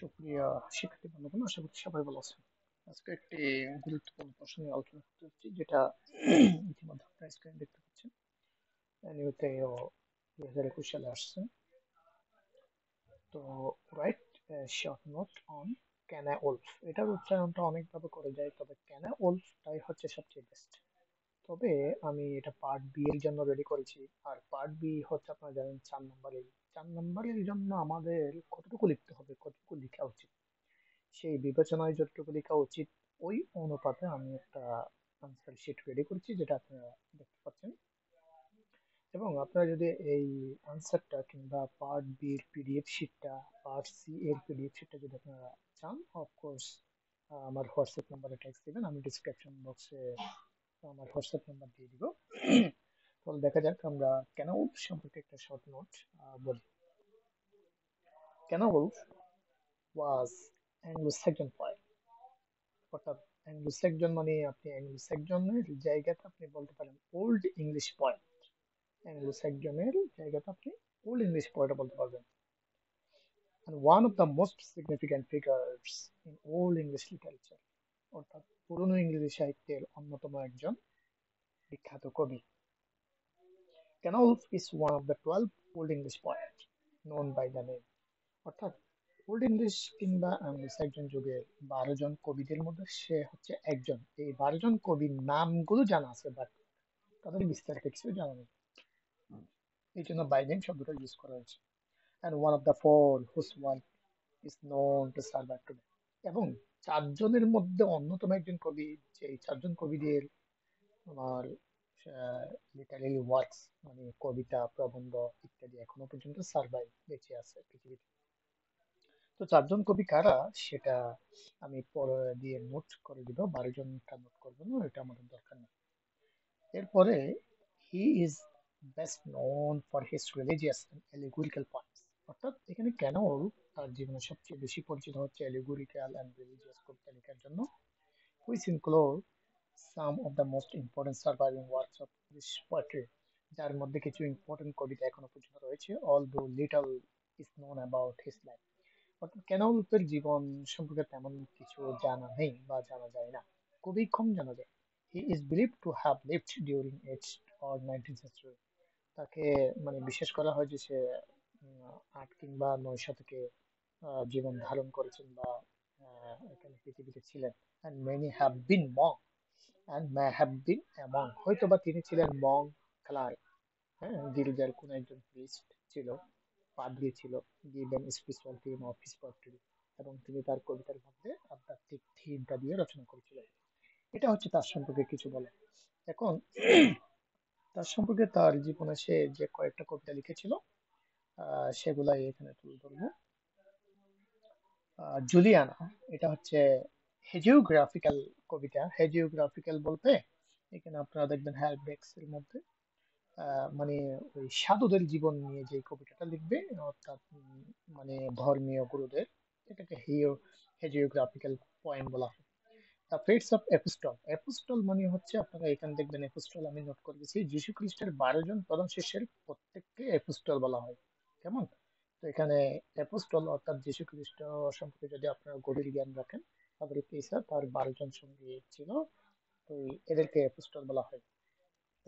সুপ্রিয় শিক্ষার্থী বন্ধুগণ, আশা করছি সবাই ভালো আছেন। আজকে একটি গুরুত্বপূর্ণ প্রশ্ন নিয়ে আলোচনা করতে যাচ্ছি, যেটা ইতিমধ্যে আপনার স্ক্রিনে দেখতে পাচ্ছেন। নিউতেও 2021 সালে আসছে। তো write short note on Cynewulf, এটার উচ্চারণটা অনেকভাবে করে যায়, তবে ক্যানা ওলফটাই হচ্ছে সবচেয়ে বেস্ট। তবে আমি এটা পার্ট বি এর জন্য রেডি করেছি। আর পার্ট বি হচ্ছে, আপনারা জানেন, 4 নম্বরের। 4 নম্বরের জন্য আমাদের কতটুকু লিখতে হবে, কতটুকু লেখা উচিত, সেই বিবেচনায় যতটুকু লেখা উচিত ওই অনুপাতে আমি একটা আনসার শিট রেডি করেছি, যেটা আপনারা দেখতে পাচ্ছেন। এবং আপনারা যদি এই আনসারটা কিংবা পার্ট বি এর পিডিএফ শিটটা, পার্ট সি এর পিডিএফ শিটটা যদি আপনারা চান, অফকোর্স আমার হোয়াটসঅ্যাপ নাম্বারে টেক্সট দিবেন, আমি ডিসক্রিপশন বক্সে আমার হোয়াটসঅ্যাপ নাম্বার দিয়ে দিব। তাহলে দেখা যাক আমরা কেন উলফ সম্পর্কে একটা শর্ট নোট বলি। কেন উলফ ওয়াজ অ্যাংলো স্যাক্সন পয়েন্ট, অর্থাৎ অ্যাংলো স্যাক্সন মানে আপনি অ্যাংলো স্যাক্সনের জায়গাতে আপনি বলতে পারেন ওল্ড ইংলিশ পয়েন্ট। অ্যাংলো স্যাক্সনের জায়গাতে আপনি ওল্ড ইংলিশ পয়েন্ট বলতে পারবেন। and one of the most significant figures in old English literature, অর্থাৎ পুরনো ইংরেজি সাহিত্যের অন্যতম একজন বিখ্যাত কবি। Canolf is one of the 12 Old English poets known by the name, অর্থাৎ ওল্ড ইংলিশ কিংবা অ্যাংলো স্যাক্সন যুগের 12 জন কবিদের মধ্যে সে হচ্ছে একজন। এই 12 জন কবির নামগুলো জানা আছে, বাট তাদের বিস্তারিত কিছু জানা নেই, এই জন্য বাই নেম শব্দটা ইউজ করা হয়েছে। and one of the four whose work is known to survive today, এবং 4 জনের মধ্যে অন্যতম একজন কবি, যে এই 4 জন কবিদের আমার লিটারেলি ওয়ার্কস মানে কবিতা, প্রবন্ধ ইত্যাদি এখনো পর্যন্ত সার্ভাইভ, বেঁচে আছে পৃথিবীতে। তো 4 জন কবি কারা সেটা আমি পরে দিয়ে নোট করে দিব, 12 জনটা নোট করবো না, এটা আমাদের দরকার নেই। এরপরে he is best known for his religious and allegorical points, অর্থাৎ এখানে কেন তার জীবনে সবচেয়ে বেশি পরিচিত হচ্ছে অ্যালিগোরিক্যাল এন্ড রিলিজিয়াস কবিতা লেখার জন্য, which include some of the most important surviving works of this poetry, যার মধ্যে কিছু ইম্পর্টেন্ট কবিতা এখনো পর্যন্ত রয়েছে, although little is known about his life. অর্থাৎ ক্যানাউলফের জীবন সম্পর্কে তেমন কিছু জানা নেই বা জানা যায় না, খুবই কম জানা যায়। He is believed to have lived during 8th or 19th century। তাকে মানে বিশ্বাস করা হয় যে সে 8 কিংবা 9 শতকে জীবন ধারণ করেছেন বা এখানে পৃথিবীতে ছিলেন। and many have been monk and may have been a monk, হয়তো বা তিনি ছিলেন মং, ক্লার্ক, হ্যাঁ, গির্জার কোন একজন প্রিস্ট ছিল, পাদ্রী ছিল, given spiritual theme of his poetry, এবং তিনি তার কবিতার মধ্যে আধ্যাত্মিক থিমটা দিয়ে রচনা করেছিলেন। এটা হচ্ছে তার সম্পর্কে কিছু বলা। এখন তার সম্পর্কে, তার জীবনে সে যে কয়েকটা কবিতা লিখেছিল সেগুলাই এখানে তুলে ধরবো। জুলিয়ানা, এটা হচ্ছে হেজিওগ্রাফিক্যাল কবিতা। হেজিওগ্রাফিক্যাল বলতে এখানে আপনারা দেখবেন হ্যালবেক্স এর মধ্যে মানে ওই সাধুদের জীবন নিয়ে যে কবিতাটা লিখবে, অর্থাৎ মানে ধর্মীয় গুরুদের, এটাকে হেজিওগ্রাফিক্যাল পয়েন্ট বলা হয়। দ্য ফেটস অফ এপিস্টল, এপিস্টল মানে হচ্ছে, আপনারা এখানে দেখবেন এপিস্টল আমি নোট করে দিয়েছি, যীশু খ্রিস্টের 12 জন প্রধান শিষ্যের প্রত্যেককে এপিস্টল বলা হয়। কেমন? তো এখানে এপিস্টল অর্থাৎ যীশু খ্রিস্ট সম্পর্কে যদি আপনারা গভীর জ্ঞান রাখেন, তাদের পিসা তার 12 জন সঙ্গী ছিল, তো এদেরকে এপিস্টল বলা হয়।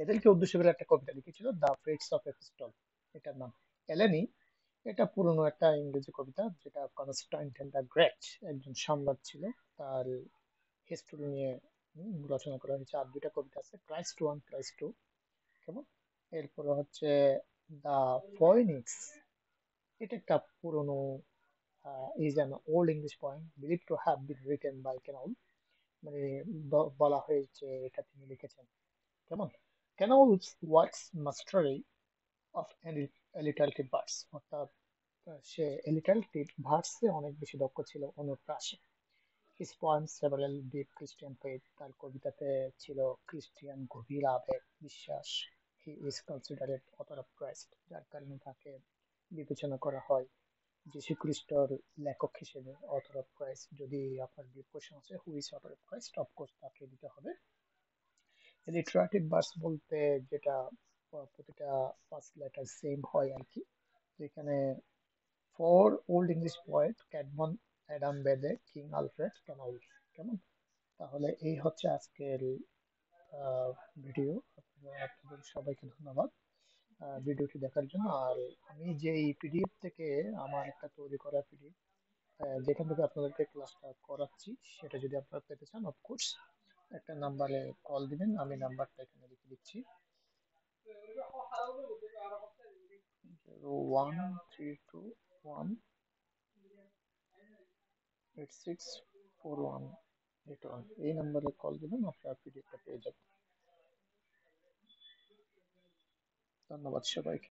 এদেরকে উদ্দেশ্য করে একটা কবিতা লিখেছিল, দ্য ফেটস অফ এপিস্টল, এটার নাম। এলেনি, এটা পুরনো একটা ইংরেজি কবিতা, যেটা কনস্টান্টাইন দ্য গ্রেট একজন সম্রাট ছিল, তার হিস্টোরি নিয়ে রচনা করা হয়েছে। আর দুইটা কবিতা আছে, ক্রাইস্ট ওয়ান, ক্রাইস্ট টু। কেমন? এরপরে হচ্ছে দ্য ফয়নিক্স, এটা একটা পুরনো is an old English poem believe to have been written by Cynewulf, মানে বলা হয়েছে এটা তিনি লিখেছেন। কেমন? Cynewulf's works mastery of alliterative verse, অর্থাৎ সে অ্যালিটারেটিভ ভার্সে অনেক বেশি দক্ষ ছিল, অনুপ্রাসে। His poems several deep Christian faith, তার কবিতাতে ছিল খ্রিস্টিয়ান গভীর আবেগ, বিশ্বাস। He is considered author of Christ, যার কারণে তাকে বিবেচনা করা হয় যীশু খ্রিস্টর লেখক হিসেবে, অথর অফ ক্রাইস্ট। যদি আপনার কোশ্চেন আছে who is author of Christ, of course তাকে দিতে হবে। লিটারেটিভ ভার্স বলতে যেটা প্রতিটা ফার্স্ট লেটার সেম হয় আর কি। তো এখানে for old English poet Caedmon Adam Bede, king Alfred Cynewulf. কেমন? তাহলে এই হচ্ছে আজকের ভিডিও। আপনাদের সবাইকে ধন্যবাদ ভিডিওটি দেখার জন্য। আর আমি যে এই পিডিএফ থেকে আমার একটা তৈরি করা পিডিএফ যেখান থেকে আপনাদেরকে ক্লাসটা করাচ্ছি, সেটা যদি আপনারা পেতে চান, অফকোর্স একটা নাম্বারে কল দিবেন। আমি নাম্বারটা এখানে লিখে দিচ্ছি: 0132186418 এই নাম্বারে কল দিবেন, আপনারা পিডিএফটা পেয়ে যাবেন। ধন্যবাদ সবাইকে।